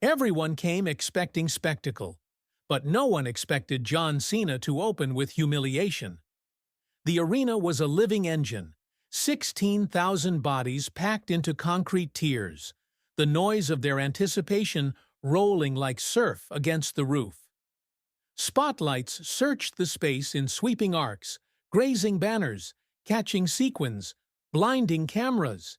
Everyone came expecting spectacle, but no one expected John Cena to open with humiliation. The arena was a living engine, 16,000 bodies packed into concrete tiers, the noise of their anticipation rolling like surf against the roof. Spotlights searched the space in sweeping arcs, grazing banners, catching sequins, blinding cameras.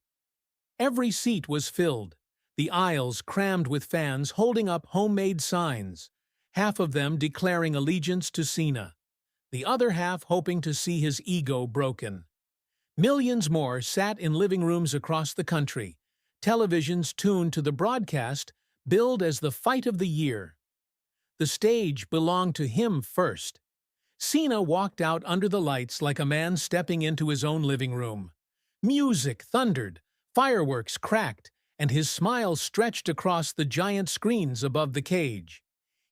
Every seat was filled, the aisles crammed with fans holding up homemade signs, half of them declaring allegiance to Cena, the other half hoping to see his ego broken. Millions more sat in living rooms across the country, televisions tuned to the broadcast billed as the fight of the year. The stage belonged to him first. Cena walked out under the lights like a man stepping into his own living room. Music thundered, fireworks cracked, and his smile stretched across the giant screens above the cage.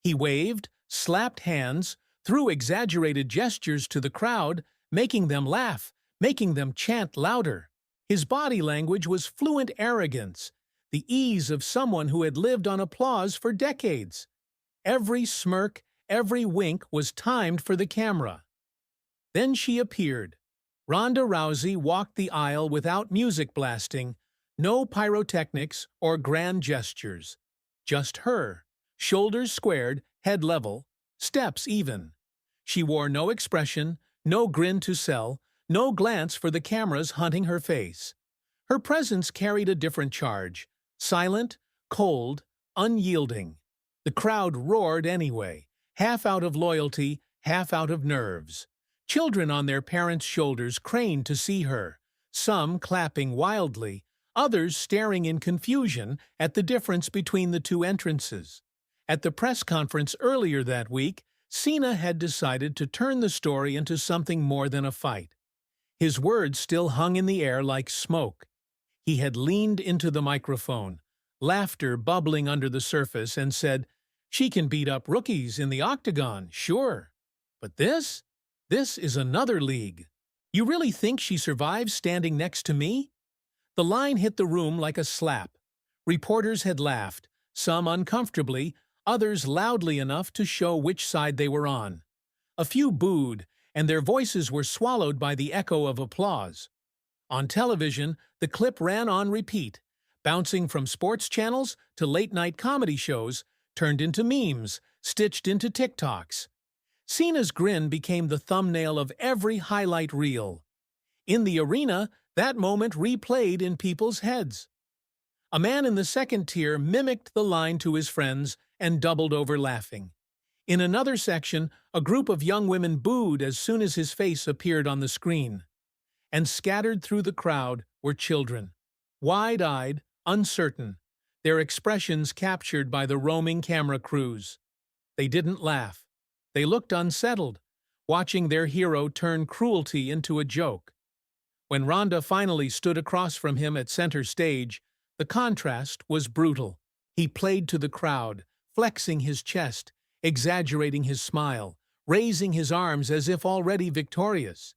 He waved, slapped hands, threw exaggerated gestures to the crowd, making them laugh, making them chant louder. His body language was fluent arrogance, the ease of someone who had lived on applause for decades. Every smirk, every wink was timed for the camera. Then she appeared. Ronda Rousey walked the aisle without music blasting, no pyrotechnics or grand gestures. Just her, shoulders squared, head level, steps even. She wore no expression, no grin to sell, no glance for the cameras hunting her face. Her presence carried a different charge, silent, cold, unyielding. The crowd roared anyway, half out of loyalty, half out of nerves. Children on their parents' shoulders craned to see her, some clapping wildly, others staring in confusion at the difference between the two entrances. At the press conference earlier that week, Cena had decided to turn the story into something more than a fight. His words still hung in the air like smoke. He had leaned into the microphone, laughter bubbling under the surface, and said, "She can beat up rookies in the octagon, sure. But this is another league. You really think she survives standing next to me?" The line hit the room like a slap. Reporters had laughed, some uncomfortably, others loudly enough to show which side they were on. A few booed, and their voices were swallowed by the echo of applause. On television, the clip ran on repeat, bouncing from sports channels to late-night comedy shows, turned into memes, stitched into TikToks. Cena's grin became the thumbnail of every highlight reel. In the arena, that moment replayed in people's heads. A man in the second tier mimicked the line to his friends and doubled over laughing. In another section, a group of young women booed as soon as his face appeared on the screen. And scattered through the crowd were children, wide-eyed, uncertain, their expressions captured by the roaming camera crews. They didn't laugh. They looked unsettled, watching their hero turn cruelty into a joke. When Ronda finally stood across from him at center stage, the contrast was brutal. He played to the crowd, flexing his chest, exaggerating his smile, raising his arms as if already victorious.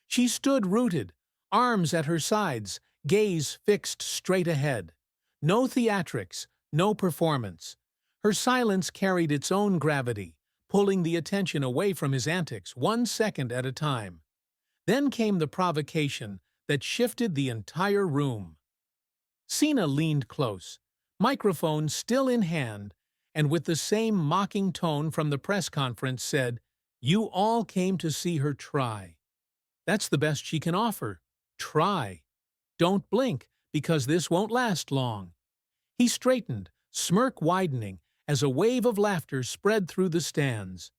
She stood rooted, arms at her sides, gaze fixed straight ahead. No theatrics, no performance. Her silence carried its own gravity, pulling the attention away from his antics 1 second at a time. Then came the provocation that shifted the entire room. Cena leaned close, microphone still in hand, and with the same mocking tone from the press conference said, "You all came to see her try. That's the best she can offer. Try. Don't blink, because this won't last long." He straightened, smirk widening, as a wave of laughter spread through the stands.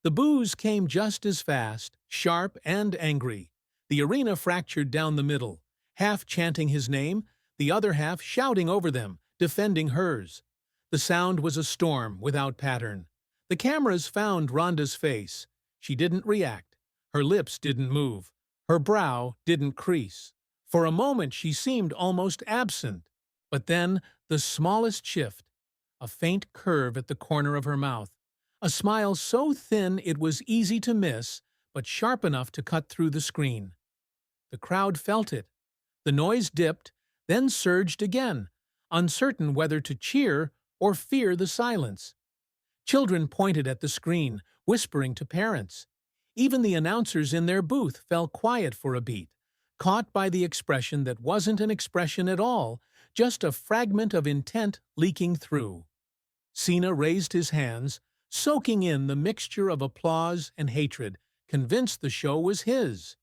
The boos came just as fast, sharp and angry. The arena fractured down the middle, half chanting his name, the other half shouting over them, defending hers. The sound was a storm without pattern. The cameras found Ronda's face. She didn't react. Her lips didn't move. Her brow didn't crease. For a moment she seemed almost absent. But then, the smallest shift, a faint curve at the corner of her mouth, a smile so thin it was easy to miss, but sharp enough to cut through the screen. The crowd felt it. The noise dipped, then surged again, uncertain whether to cheer or fear the silence. Children pointed at the screen, whispering to parents. Even the announcers in their booth fell quiet for a beat, caught by the expression that wasn't an expression at all, just a fragment of intent leaking through. Cena raised his hands, soaking in the mixture of applause and hatred, convinced the show was his.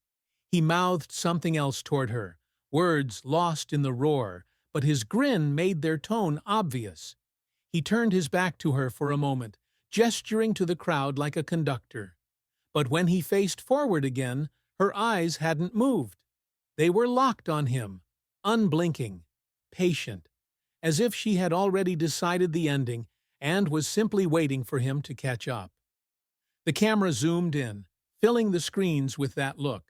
He mouthed something else toward her, words lost in the roar, but his grin made their tone obvious. He turned his back to her for a moment, gesturing to the crowd like a conductor. But when he faced forward again, her eyes hadn't moved. They were locked on him, unblinking, patient, as if she had already decided the ending and was simply waiting for him to catch up. The camera zoomed in, filling the screens with that look.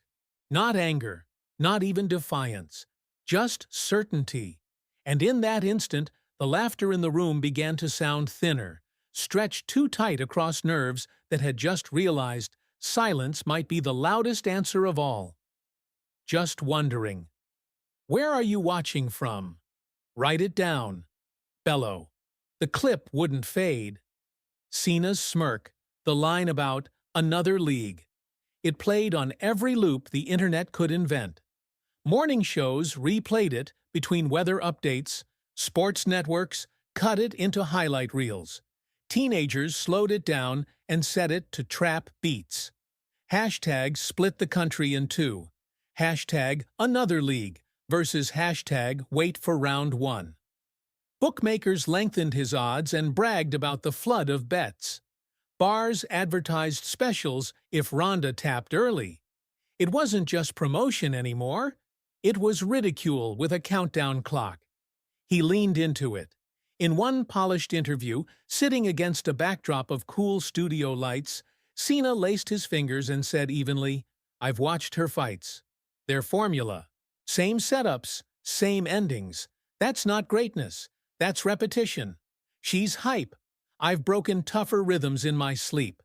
Not anger, not even defiance, just certainty. And in that instant, the laughter in the room began to sound thinner, stretched too tight across nerves that had just realized silence might be the loudest answer of all. Just wondering. Where are you watching from? Write it down. Bellow. The clip wouldn't fade. Cena's smirk, the line about another league. It played on every loop the internet could invent. Morning shows replayed it between weather updates, sports networks cut it into highlight reels. Teenagers slowed it down and set it to trap beats. Hashtag split the country in two. Hashtag another league versus hashtag wait for round one. Bookmakers lengthened his odds and bragged about the flood of bets. Bars advertised specials if Ronda tapped early. It wasn't just promotion anymore. It was ridicule with a countdown clock. He leaned into it. In one polished interview, sitting against a backdrop of cool studio lights, Cena laced his fingers and said evenly, "I've watched her fights. Their formula. Same setups, same endings. That's not greatness. That's repetition. She's hype. I've broken tougher rhythms in my sleep."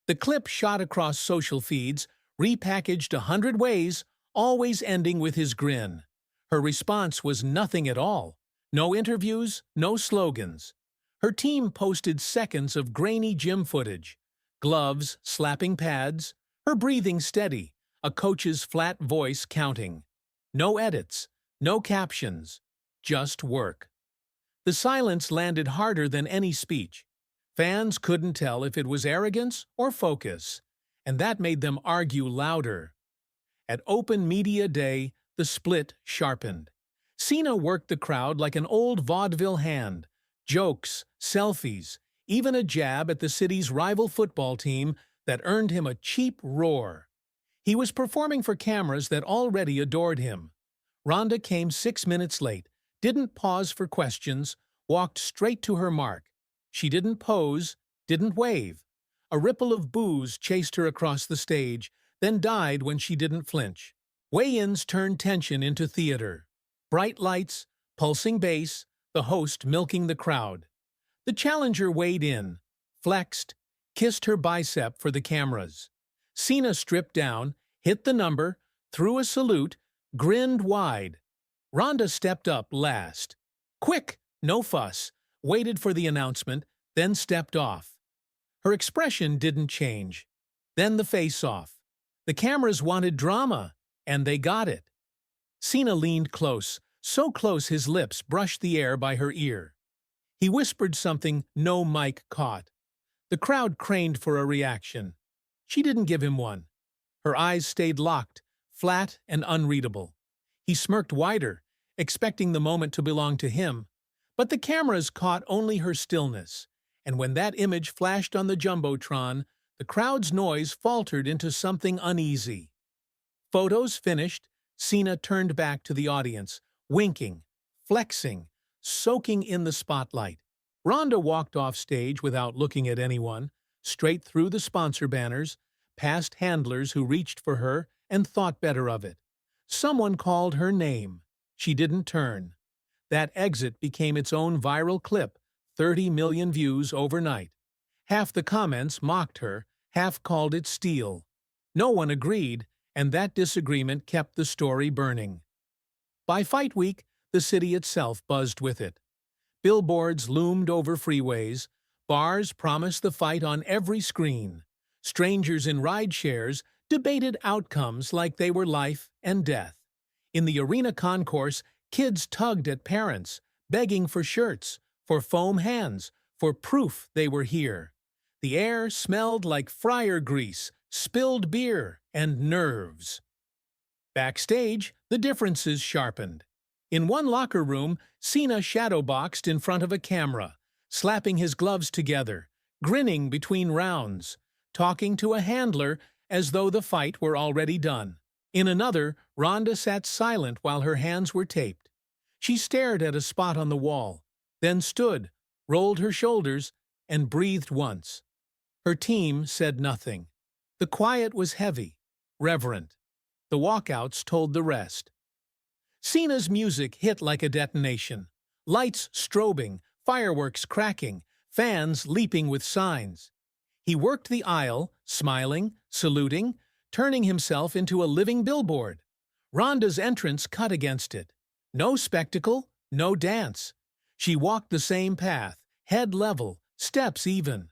The clip shot across social feeds, repackaged 100 ways, always ending with his grin. Her response was nothing at all. No interviews, no slogans. Her team posted seconds of grainy gym footage. Gloves slapping pads, her breathing steady, a coach's flat voice counting. No edits, no captions, just work. The silence landed harder than any speech. Fans couldn't tell if it was arrogance or focus, and that made them argue louder. At Open Media Day, the split sharpened. Cena worked the crowd like an old vaudeville hand. Jokes, selfies, even a jab at the city's rival football team that earned him a cheap roar. He was performing for cameras that already adored him. Ronda came 6 minutes late, didn't pause for questions, walked straight to her mark. She didn't pose, didn't wave. A ripple of boos chased her across the stage, then died when she didn't flinch. Weigh-ins turned tension into theater. Bright lights, pulsing bass, the host milking the crowd. The challenger weighed in, flexed, kissed her bicep for the cameras. Cena stripped down, hit the number, threw a salute, grinned wide. Ronda stepped up last. Quick, no fuss, waited for the announcement, then stepped off. Her expression didn't change. Then the face-off. The cameras wanted drama, and they got it. Cena leaned close, so close his lips brushed the air by her ear. He whispered something no mic caught. The crowd craned for a reaction. She didn't give him one. Her eyes stayed locked, flat and unreadable. He smirked wider, expecting the moment to belong to him. But the cameras caught only her stillness, and when that image flashed on the jumbotron, the crowd's noise faltered into something uneasy. Photos finished, Cena turned back to the audience, winking, flexing, soaking in the spotlight. Ronda walked off stage without looking at anyone, straight through the sponsor banners, past handlers who reached for her and thought better of it. Someone called her name. She didn't turn. That exit became its own viral clip, 30 million views overnight. Half the comments mocked her, half called it steel. No one agreed, and that disagreement kept the story burning. By fight week, the city itself buzzed with it. Billboards loomed over freeways. Bars promised the fight on every screen. Strangers in ride shares debated outcomes like they were life and death. In the arena concourse, kids tugged at parents, begging for shirts, for foam hands, for proof they were here. The air smelled like fryer grease, spilled beer, and nerves. Backstage, the differences sharpened. In one locker room, Cena shadowboxed in front of a camera, slapping his gloves together, grinning between rounds, talking to a handler as though the fight were already done. In another, Ronda sat silent while her hands were taped. She stared at a spot on the wall, then stood, rolled her shoulders, and breathed once. Her team said nothing. The quiet was heavy, reverent. The walkouts told the rest. Cena's music hit like a detonation. Lights strobing, fireworks cracking, fans leaping with signs. He worked the aisle, smiling, saluting, turning himself into a living billboard. Ronda's entrance cut against it. No spectacle, no dance. She walked the same path, head level, steps even.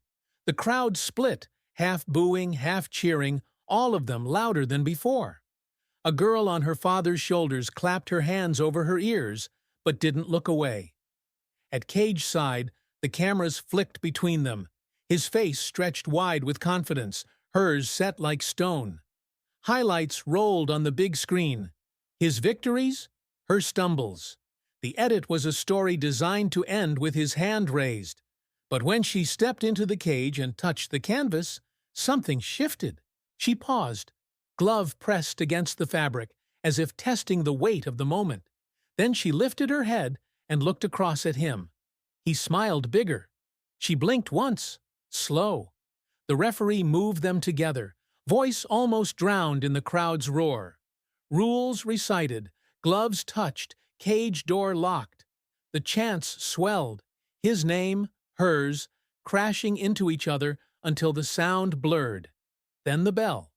The crowd split, half booing, half cheering, all of them louder than before. A girl on her father's shoulders clapped her hands over her ears, but didn't look away. At Cage's side, the cameras flicked between them. His face stretched wide with confidence, hers set like stone. Highlights rolled on the big screen. His victories, her stumbles. The edit was a story designed to end with his hand raised. But when she stepped into the cage and touched the canvas, something shifted. She paused, glove pressed against the fabric, as if testing the weight of the moment. Then she lifted her head and looked across at him. He smiled bigger. She blinked once, slow. The referee moved them together, voice almost drowned in the crowd's roar. Rules recited, gloves touched, cage door locked. The chants swelled, his name, hers, crashing into each other until the sound blurred. Then the bell.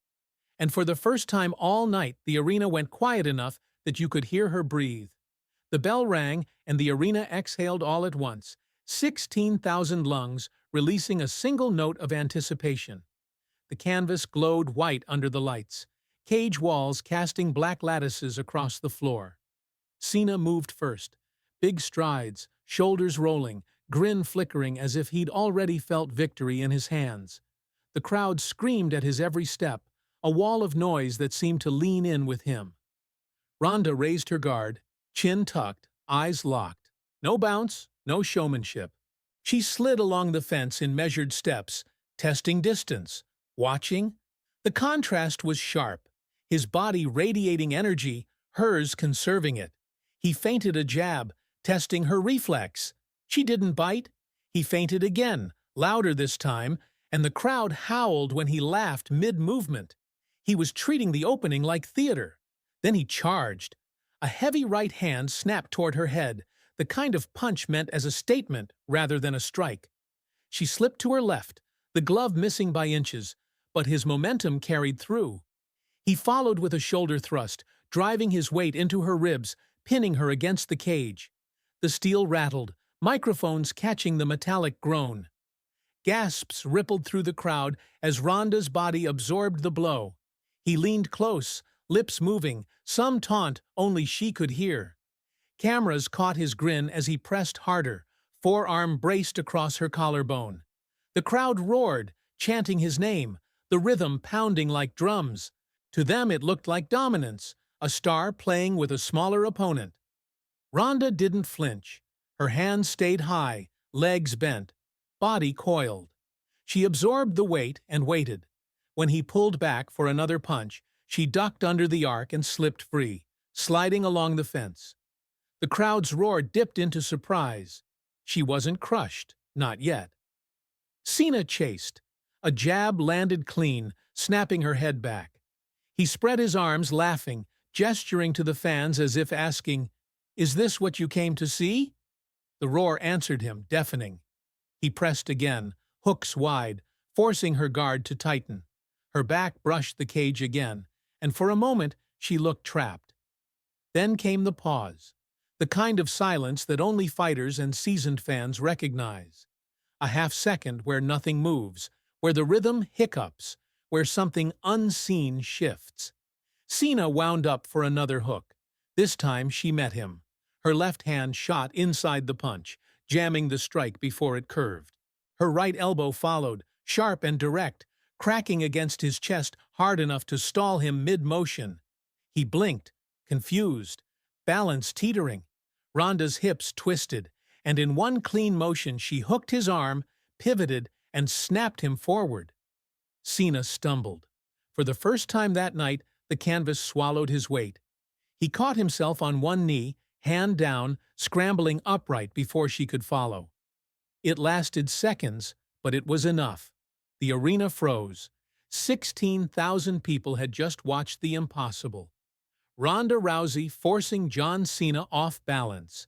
And for the first time all night, the arena went quiet enough that you could hear her breathe. The bell rang, and the arena exhaled all at once, 16,000 lungs releasing a single note of anticipation. The canvas glowed white under the lights, cage walls casting black lattices across the floor. Cena moved first, big strides, shoulders rolling, grin flickering as if he'd already felt victory in his hands. The crowd screamed at his every step, a wall of noise that seemed to lean in with him. Ronda raised her guard, chin tucked, eyes locked. No bounce, no showmanship. She slid along the fence in measured steps, testing distance, watching. The contrast was sharp, his body radiating energy, hers conserving it. He feinted a jab, testing her reflex. She didn't bite. He feinted again, louder this time, and the crowd howled when he laughed mid-movement. He was treating the opening like theater. Then he charged. A heavy right hand snapped toward her head, the kind of punch meant as a statement rather than a strike. She slipped to her left, the glove missing by inches, but his momentum carried through. He followed with a shoulder thrust, driving his weight into her ribs, pinning her against the cage. The steel rattled, microphones catching the metallic groan. Gasps rippled through the crowd as Ronda's body absorbed the blow. He leaned close, lips moving, some taunt only she could hear. Cameras caught his grin as he pressed harder, forearm braced across her collarbone. The crowd roared, chanting his name, the rhythm pounding like drums. To them it looked like dominance, a star playing with a smaller opponent. Ronda didn't flinch. Her hands stayed high, legs bent, body coiled. She absorbed the weight and waited. When he pulled back for another punch, she ducked under the arc and slipped free, sliding along the fence. The crowd's roar dipped into surprise. She wasn't crushed, not yet. Cena chased. A jab landed clean, snapping her head back. He spread his arms, laughing, gesturing to the fans as if asking, "Is this what you came to see?" The roar answered him, deafening. He pressed again, hooks wide, forcing her guard to tighten. Her back brushed the cage again, and for a moment she looked trapped. Then came the pause. the kind of silence that only fighters and seasoned fans recognize. A half-second where nothing moves, where the rhythm hiccups, where something unseen shifts. Cena wound up for another hook. This time she met him. Her left hand shot inside the punch, jamming the strike before it curved. Her right elbow followed, sharp and direct, cracking against his chest hard enough to stall him mid-motion. He blinked, confused, balance teetering. Ronda's hips twisted, and in one clean motion she hooked his arm, pivoted, and snapped him forward. Cena stumbled. For the first time that night, the canvas swallowed his weight. He caught himself on one knee, hand down, scrambling upright before she could follow. It lasted seconds, but it was enough. The arena froze. 16,000 people had just watched the impossible. Ronda Rousey forcing John Cena off balance.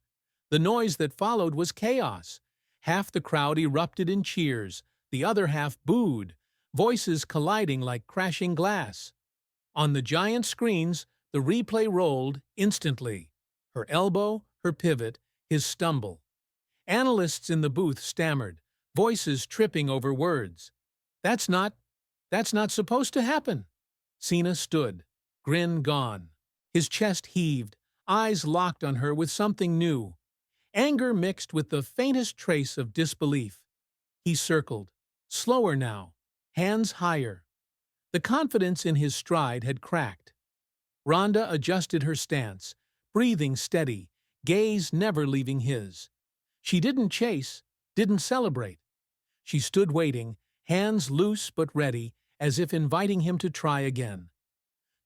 The noise that followed was chaos. Half the crowd erupted in cheers, the other half booed, voices colliding like crashing glass. On the giant screens, the replay rolled instantly. Her elbow, her pivot, his stumble. Analysts in the booth stammered, voices tripping over words. That's not supposed to happen." Cena stood, grin gone. His chest heaved, eyes locked on her with something new. Anger mixed with the faintest trace of disbelief. He circled, slower now, hands higher. The confidence in his stride had cracked. Ronda adjusted her stance, breathing steady, gaze never leaving his. She didn't chase, didn't celebrate. She stood waiting, hands loose but ready, as if inviting him to try again.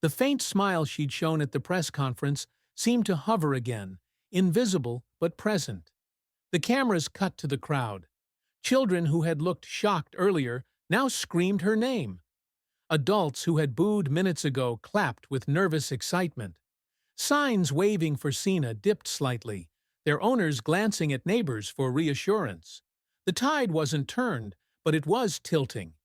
The faint smile she'd shown at the press conference seemed to hover again, invisible but present. The cameras cut to the crowd. Children who had looked shocked earlier now screamed her name. Adults who had booed minutes ago clapped with nervous excitement. Signs waving for Cena dipped slightly, their owners glancing at neighbors for reassurance. The tide wasn't turned, but it was tilting.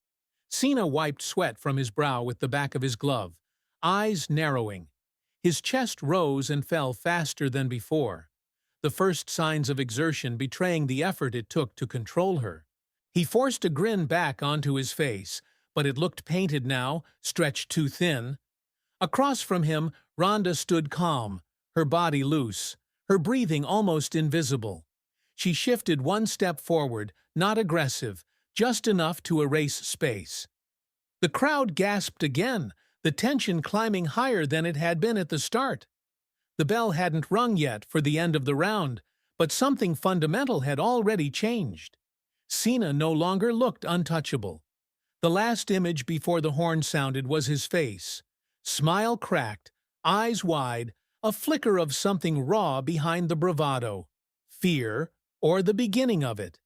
Cena wiped sweat from his brow with the back of his glove, eyes narrowing. His chest rose and fell faster than before, the first signs of exertion betraying the effort it took to control her. He forced a grin back onto his face, but it looked painted now, stretched too thin. Across from him, Ronda stood calm, her body loose, her breathing almost invisible. She shifted one step forward, not aggressive, just enough to erase space. The crowd gasped again, the tension climbing higher than it had been at the start. The bell hadn't rung yet for the end of the round, but something fundamental had already changed. Cena no longer looked untouchable. The last image before the horn sounded was his face. Smile cracked, eyes wide, a flicker of something raw behind the bravado. Fear, or the beginning of it.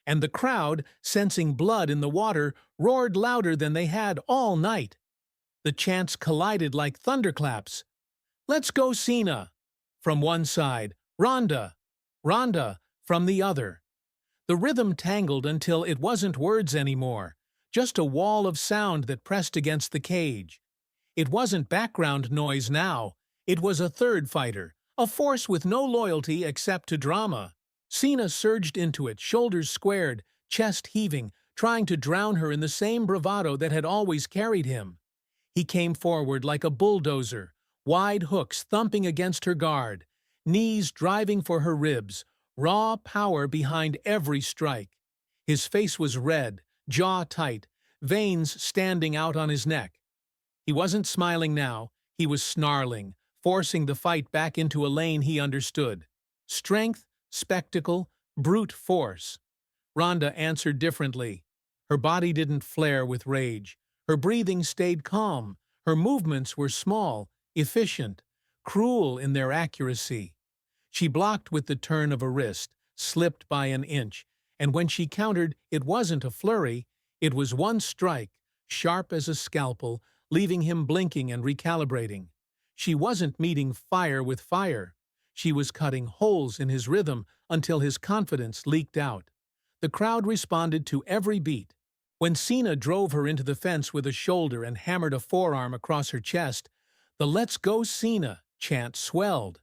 And the crowd, sensing blood in the water, roared louder than they had all night. The chants collided like thunderclaps. "Let's go, Cena!" from one side, "Ronda! Ronda!" from the other. The rhythm tangled until it wasn't words anymore, just a wall of sound that pressed against the cage. It wasn't background noise now, it was a third fighter, a force with no loyalty except to drama. Cena surged into it, shoulders squared, chest heaving, trying to drown her in the same bravado that had always carried him. He came forward like a bulldozer, wide hooks thumping against her guard, knees driving for her ribs, raw power behind every strike. His face was red, jaw tight, veins standing out on his neck. He wasn't smiling now, he was snarling, forcing the fight back into a lane he understood. Strength, spectacle, brute force. Ronda answered differently. Her body didn't flare with rage. Her breathing stayed calm. Her movements were small, efficient, cruel in their accuracy. She blocked with the turn of a wrist, slipped by an inch, and when she countered, it wasn't a flurry, it was one strike, sharp as a scalpel, leaving him blinking and recalibrating. She wasn't meeting fire with fire. She was cutting holes in his rhythm until his confidence leaked out. The crowd responded to every beat. When Cena drove her into the fence with a shoulder and hammered a forearm across her chest, the "Let's go, Cena" chant swelled.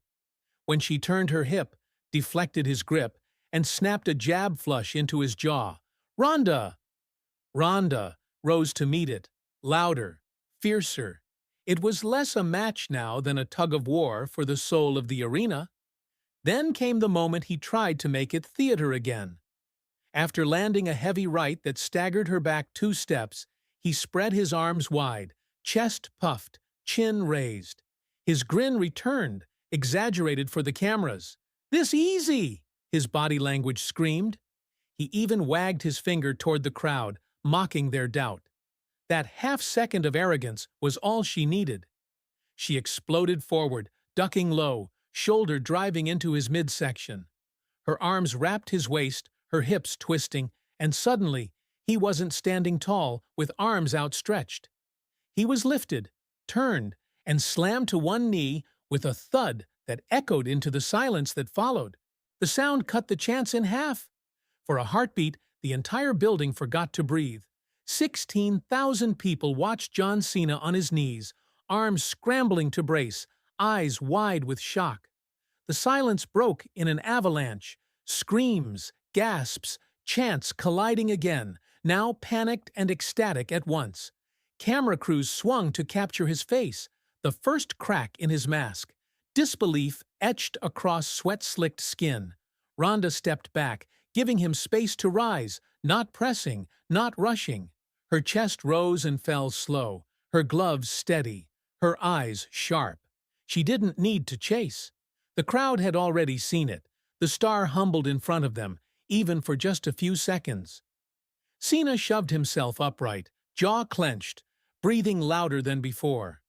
when she turned her hip, deflected his grip, and snapped a jab flush into his jaw. "Ronda!" Ronda rose to meet it, louder, fiercer. It was less a match now than a tug-of-war for the soul of the arena. Then came the moment he tried to make it theater again. After landing a heavy right that staggered her back 2 steps, he spread his arms wide, chest puffed, chin raised. His grin returned, exaggerated for the cameras. "This easy!" his body language screamed. He even wagged his finger toward the crowd, mocking their doubt. That half-second of arrogance was all she needed. She exploded forward, ducking low, shoulder driving into his midsection. Her arms wrapped his waist, her hips twisting, and suddenly, he wasn't standing tall, with arms outstretched. He was lifted, turned, and slammed to one knee with a thud that echoed into the silence that followed. The sound cut the chance in half. For a heartbeat, the entire building forgot to breathe. 16,000 people watched John Cena on his knees, arms scrambling to brace, eyes wide with shock. The silence broke in an avalanche. Screams, gasps, chants colliding again, now panicked and ecstatic at once. Camera crews swung to capture his face, the first crack in his mask. Disbelief etched across sweat-slicked skin. Ronda stepped back, giving him space to rise, not pressing, not rushing. Her chest rose and fell slow, her gloves steady, her eyes sharp. She didn't need to chase. The crowd had already seen it. The star humbled in front of them, even for just a few seconds. Cena shoved himself upright, jaw clenched, breathing louder than before.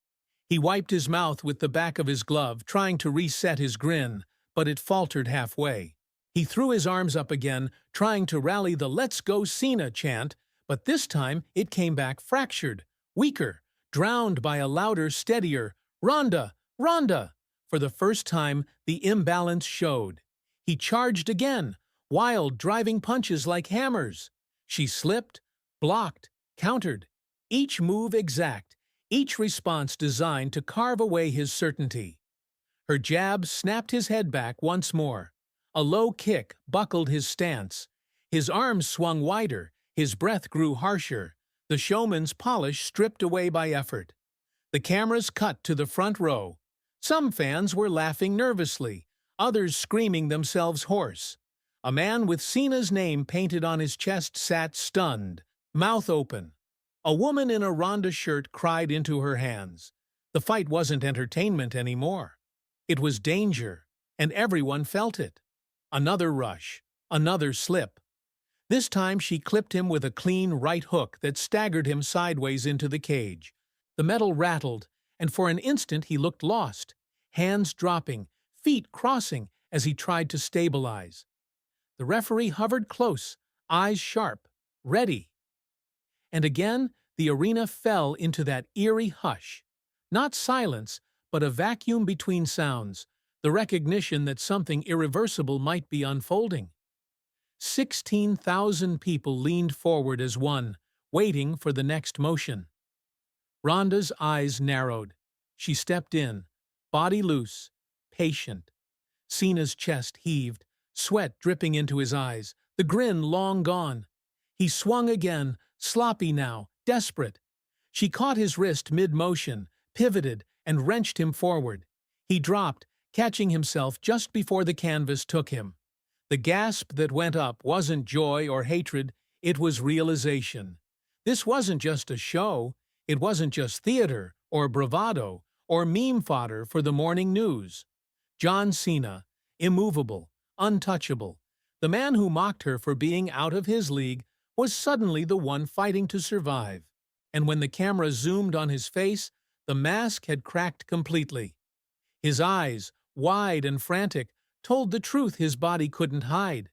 He wiped his mouth with the back of his glove, trying to reset his grin, but it faltered halfway. He threw his arms up again, trying to rally the "Let's go Cena" chant, but this time it came back fractured, weaker, drowned by a louder, steadier "Ronda! Ronda!" For the first time, the imbalance showed. He charged again, wild, driving punches like hammers. She slipped, blocked, countered, each move exact, each response designed to carve away his certainty. Her jab snapped his head back once more. A low kick buckled his stance. His arms swung wider, his breath grew harsher, the showman's polish stripped away by effort. The cameras cut to the front row. Some fans were laughing nervously, others screaming themselves hoarse. A man with Cena's name painted on his chest sat stunned, mouth open. A woman in a Ronda shirt cried into her hands. The fight wasn't entertainment anymore. It was danger, and everyone felt it. Another rush, another slip. This time she clipped him with a clean right hook that staggered him sideways into the cage. The metal rattled, and for an instant he looked lost, hands dropping, feet crossing as he tried to stabilize. The referee hovered close, eyes sharp, ready. And again, the arena fell into that eerie hush. Not silence, but a vacuum between sounds, the recognition that something irreversible might be unfolding. 16,000 people leaned forward as one, waiting for the next motion. Ronda's eyes narrowed. She stepped in, body loose, patient. Cena's chest heaved, sweat dripping into his eyes, the grin long gone. He swung again, sloppy now, desperate. She caught his wrist mid-motion, pivoted, and wrenched him forward. He dropped, catching himself just before the canvas took him. The gasp that went up wasn't joy or hatred, it was realization. This wasn't just a show, it wasn't just theater, or bravado, or meme fodder for the morning news. John Cena, immovable, untouchable, the man who mocked her for being out of his league, was suddenly the one fighting to survive. And when the camera zoomed on his face, the mask had cracked completely. His eyes, wide and frantic, told the truth his body couldn't hide.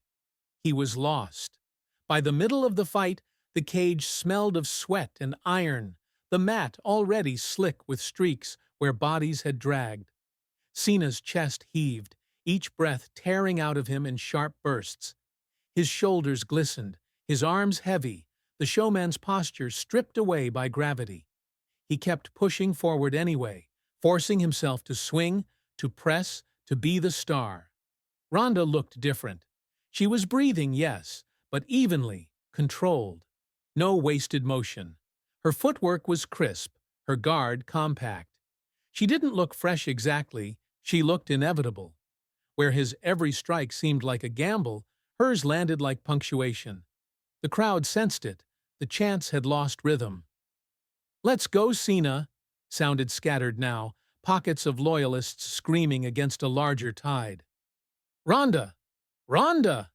He was lost. By the middle of the fight, the cage smelled of sweat and iron, the mat already slick with streaks where bodies had dragged. Cena's chest heaved, each breath tearing out of him in sharp bursts. His shoulders glistened, his arms heavy, the showman's posture stripped away by gravity. He kept pushing forward anyway, forcing himself to swing, to press, to be the star. Ronda looked different. She was breathing, yes, but evenly, controlled. No wasted motion. Her footwork was crisp, her guard compact. She didn't look fresh exactly, she looked inevitable. Where his every strike seemed like a gamble, hers landed like punctuation. The crowd sensed it. The chants had lost rhythm. "Let's go, Cena!" sounded scattered now, pockets of loyalists screaming against a larger tide. "Ronda! Ronda!"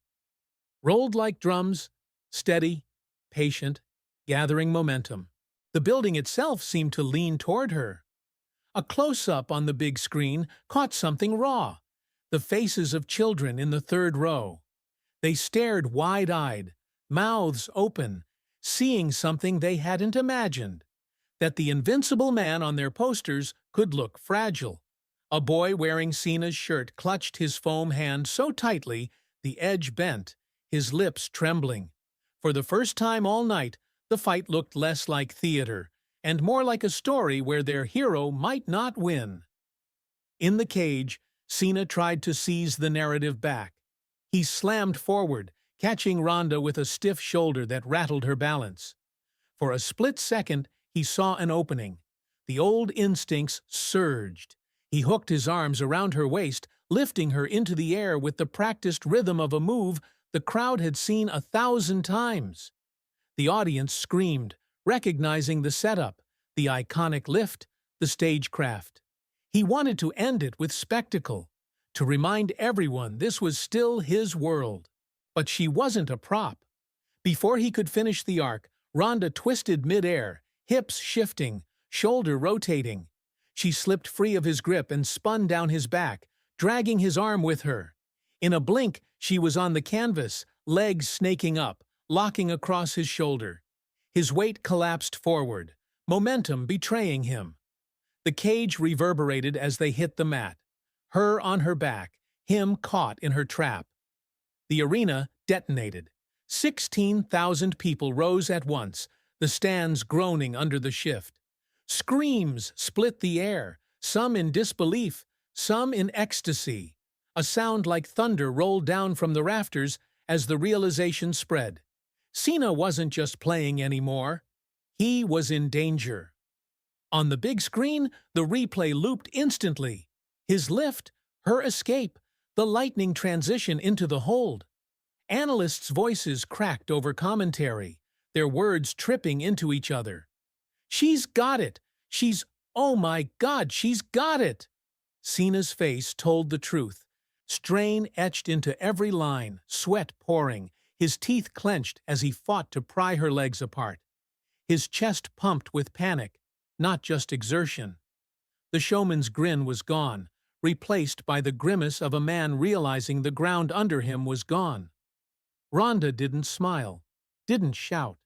rolled like drums, steady, patient, gathering momentum. The building itself seemed to lean toward her. A close-up on the big screen caught something raw. The faces of children in the third row. They stared wide-eyed, mouths open, seeing something they hadn't imagined. That the invincible man on their posters could look fragile. A boy wearing Cena's shirt clutched his foam hand so tightly the edge bent, his lips trembling. For the first time all night, the fight looked less like theater, and more like a story where their hero might not win. In the cage, Cena tried to seize the narrative back. He slammed forward, catching Ronda with a stiff shoulder that rattled her balance. For a split second, he saw an opening. The old instincts surged. He hooked his arms around her waist, lifting her into the air with the practiced rhythm of a move the crowd had seen 1,000 times. The audience screamed, recognizing the setup, the iconic lift, the stagecraft. He wanted to end it with spectacle, to remind everyone this was still his world. But she wasn't a prop. Before he could finish the arc, Ronda twisted mid-air, hips shifting, shoulder rotating. She slipped free of his grip and spun down his back, dragging his arm with her. In a blink, she was on the canvas, legs snaking up, locking across his shoulder. His weight collapsed forward, momentum betraying him. The cage reverberated as they hit the mat, her on her back, him caught in her trap. The arena detonated. 16,000 people rose at once, the stands groaning under the shift. Screams split the air, some in disbelief, some in ecstasy. A sound like thunder rolled down from the rafters as the realization spread. Cena wasn't just playing anymore. He was in danger. On the big screen, the replay looped instantly. His lift, her escape, the lightning transition into the hold. Analysts' voices cracked over commentary, their words tripping into each other. "She's got it! Oh my God, she's got it!" Cena's face told the truth. Strain etched into every line, sweat pouring, his teeth clenched as he fought to pry her legs apart. His chest pumped with panic, not just exertion. The showman's grin was gone, replaced by the grimace of a man realizing the ground under him was gone. Ronda didn't smile, didn't shout.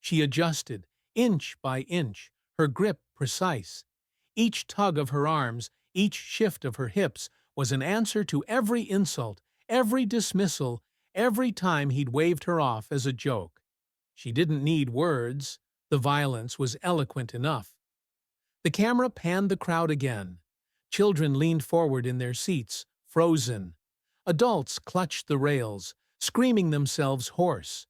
She adjusted, inch by inch, her grip precise. Each tug of her arms, each shift of her hips was an answer to every insult, every dismissal, every time he'd waved her off as a joke. She didn't need words. The violence was eloquent enough. The camera panned the crowd again. Children leaned forward in their seats, frozen. Adults clutched the rails, screaming themselves hoarse.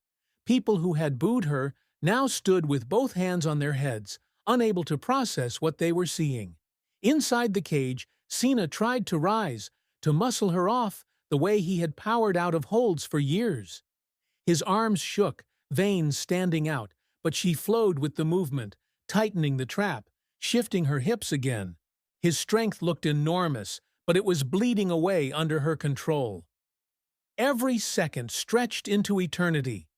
People who had booed her now stood with both hands on their heads, unable to process what they were seeing. Inside the cage, Cena tried to rise, to muscle her off the way he had powered out of holds for years. His arms shook, veins standing out, but she flowed with the movement, tightening the trap, shifting her hips again. His strength looked enormous, but it was bleeding away under her control. Every second stretched into eternity.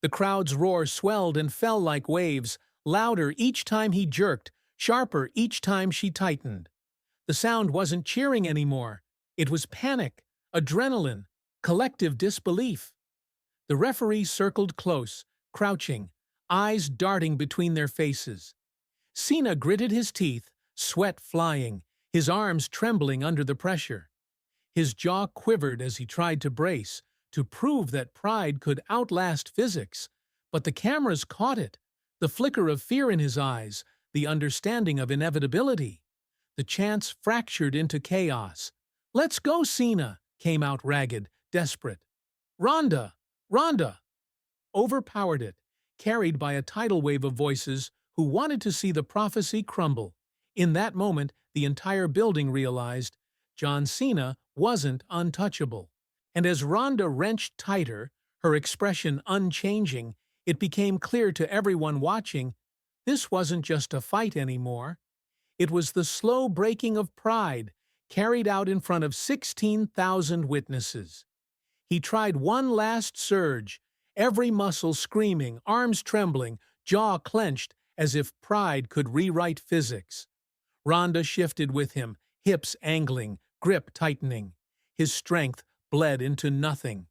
The crowd's roar swelled and fell like waves, louder each time he jerked, sharper each time she tightened. The sound wasn't cheering anymore. It was panic, adrenaline, collective disbelief. The referee circled close, crouching, eyes darting between their faces. Cena gritted his teeth, sweat flying, his arms trembling under the pressure. His jaw quivered as he tried to brace, to prove that pride could outlast physics. But the cameras caught it, the flicker of fear in his eyes, the understanding of inevitability. The chants fractured into chaos. "Let's go, Cena!" came out ragged, desperate. "Ronda! Ronda!" Overpowered it, carried by a tidal wave of voices who wanted to see the prophecy crumble. In that moment, the entire building realized John Cena wasn't untouchable. And as Ronda wrenched tighter, her expression unchanging, it became clear to everyone watching this wasn't just a fight anymore. It was the slow breaking of pride, carried out in front of 16,000 witnesses. He tried one last surge, every muscle screaming, arms trembling, jaw clenched, as if pride could rewrite physics. Ronda shifted with him, hips angling, grip tightening. His strength bled into nothing.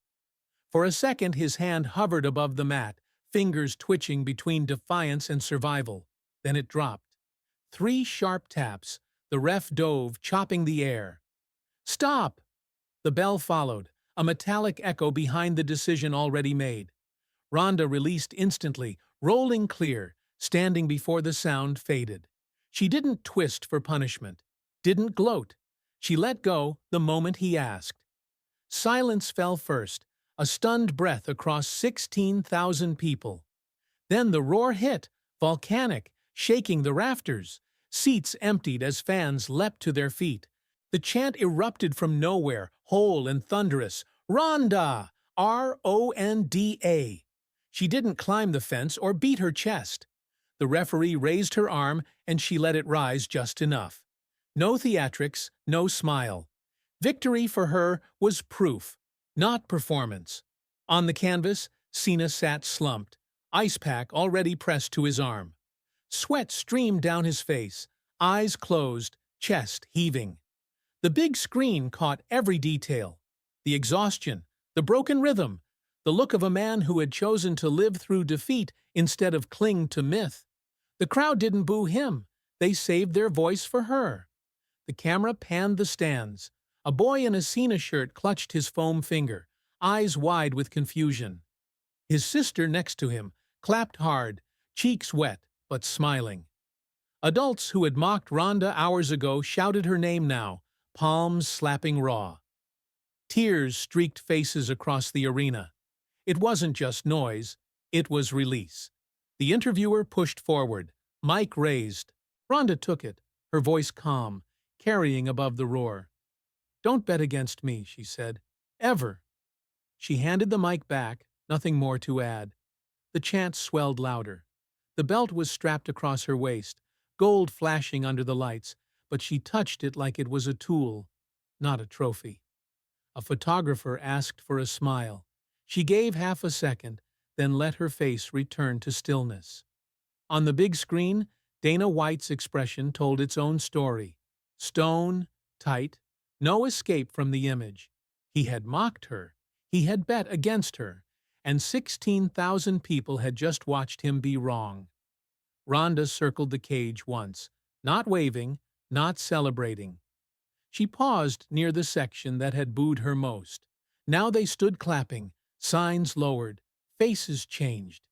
For a second his hand hovered above the mat, fingers twitching between defiance and survival. Then it dropped. 3 sharp taps. The ref dove, chopping the air. "Stop!" The bell followed, a metallic echo behind the decision already made. Ronda released instantly, rolling clear, standing before the sound faded. She didn't twist for punishment, didn't gloat. She let go the moment he asked. Silence fell first, a stunned breath across 16,000 people. Then the roar hit, volcanic, shaking the rafters. Seats emptied as fans leapt to their feet. The chant erupted from nowhere, whole and thunderous. "Ronda! R-O-N-D-A!" She didn't climb the fence or beat her chest. The referee raised her arm, and she let it rise just enough. No theatrics, no smile. Victory for her was proof, not performance. On the canvas, Cena sat slumped, ice pack already pressed to his arm. Sweat streamed down his face, eyes closed, chest heaving. The big screen caught every detail. The exhaustion, the broken rhythm, the look of a man who had chosen to live through defeat instead of cling to myth. The crowd didn't boo him. They saved their voice for her. The camera panned the stands. A boy in a Cena shirt clutched his foam finger, eyes wide with confusion. His sister next to him clapped hard, cheeks wet but smiling. Adults who had mocked Ronda hours ago shouted her name now, palms slapping raw. Tears streaked faces across the arena. It wasn't just noise, it was release. The interviewer pushed forward, mic raised. Ronda took it, her voice calm, carrying above the roar. "Don't bet against me," she said. "Ever." She handed the mic back, nothing more to add. The chant swelled louder. The belt was strapped across her waist, gold flashing under the lights, but she touched it like it was a tool, not a trophy. A photographer asked for a smile. She gave half a second, then let her face return to stillness. On the big screen, Dana White's expression told its own story. Stone, tight, no escape from the image. He had mocked her. He had bet against her. And 16,000 people had just watched him be wrong. Ronda circled the cage once, not waving, not celebrating. She paused near the section that had booed her most. Now they stood clapping, signs lowered, faces changed.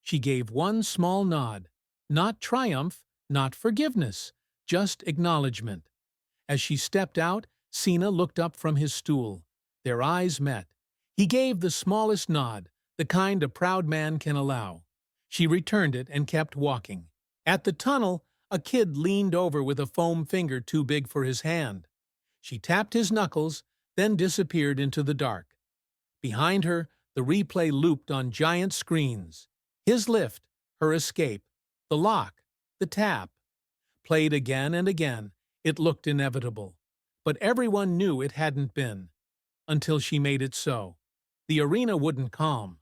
She gave one small nod, not triumph, not forgiveness, just acknowledgement. As she stepped out, Cena looked up from his stool. Their eyes met. He gave the smallest nod, the kind a proud man can allow. She returned it and kept walking. At the tunnel, a kid leaned over with a foam finger too big for his hand. She tapped his knuckles, then disappeared into the dark. Behind her, the replay looped on giant screens. His lift, her escape, the lock, the tap. Played again and again, it looked inevitable. But everyone knew it hadn't been. Until she made it so. The arena wouldn't calm.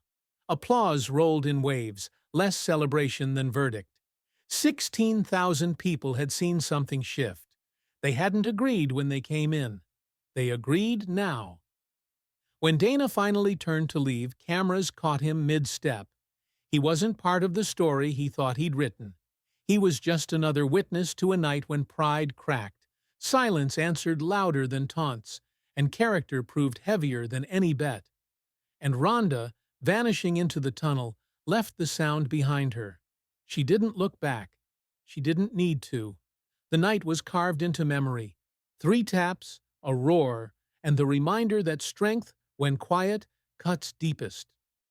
Applause rolled in waves, less celebration than verdict. 16,000 people had seen something shift. They hadn't agreed when they came in. They agreed now. When Dana finally turned to leave, cameras caught him mid-step. He wasn't part of the story he thought he'd written. He was just another witness to a night when pride cracked. Silence answered louder than taunts, and character proved heavier than any bet. And Ronda, vanishing into the tunnel, left the sound behind her. She didn't look back. She didn't need to. The night was carved into memory. 3 taps, a roar, and the reminder that strength, when quiet, cuts deepest.